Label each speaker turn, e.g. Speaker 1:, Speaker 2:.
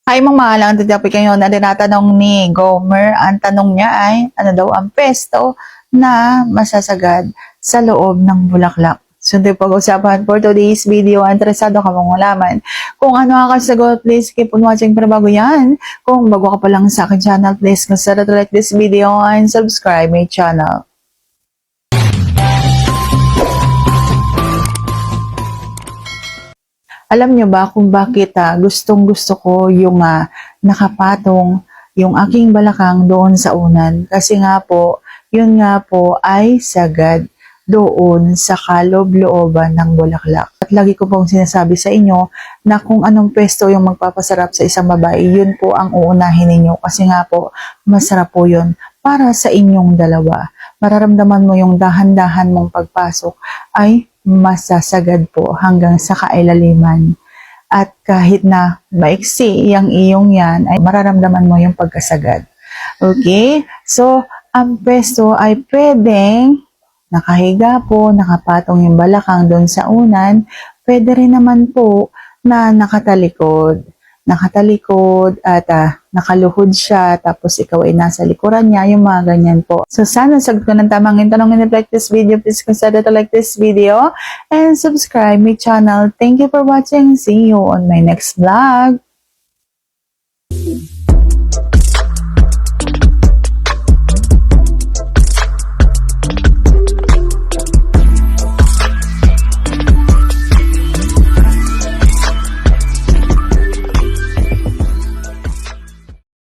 Speaker 1: Ay, mga mahalang topic ngayon na tinatanong ni Gomer. Ang tanong niya ay, ano daw ang pesto na masasagad sa loob ng bulaklak? So, ito yung pag-usapan for today's video. Interesado ka mong malaman kung ano ang kasagot, please keep on watching para bago yan. Kung bago ka pa lang sa akin channel, please consider to like this video and subscribe my channel. Alam niyo ba kung bakit gustong-gusto ko yung nakapatong yung aking balakang doon sa unan? Kasi nga po, yun nga po ay sagad doon sa kaloob-looban ng bulaklak. At lagi ko pong sinasabi sa inyo na kung anong pwesto yung magpapasarap sa isang babae, yun po ang uunahin ninyo. Kasi nga po, masarap po yun para sa inyong dalawa. Mararamdaman mo yung dahan-dahan mong pagpasok ay masasagad po hanggang sa kailaliman. At kahit na maiksi ang iyong yan, ay mararamdaman mo yung pagkasagad. Okay? So, ang pwesto ay pwedeng nakahiga po, nakapatong yung balakang doon sa unan. Pwede rin naman po na nakatalikod. Nakatalikod at nakaluhod siya, tapos ikaw ay nasa likuran niya, yung mga ganyan po. So sana sagot ko ng tamang yung tanong and like this video, please consider to like this video and subscribe my channel. Thank you for watching. See you on my next vlog.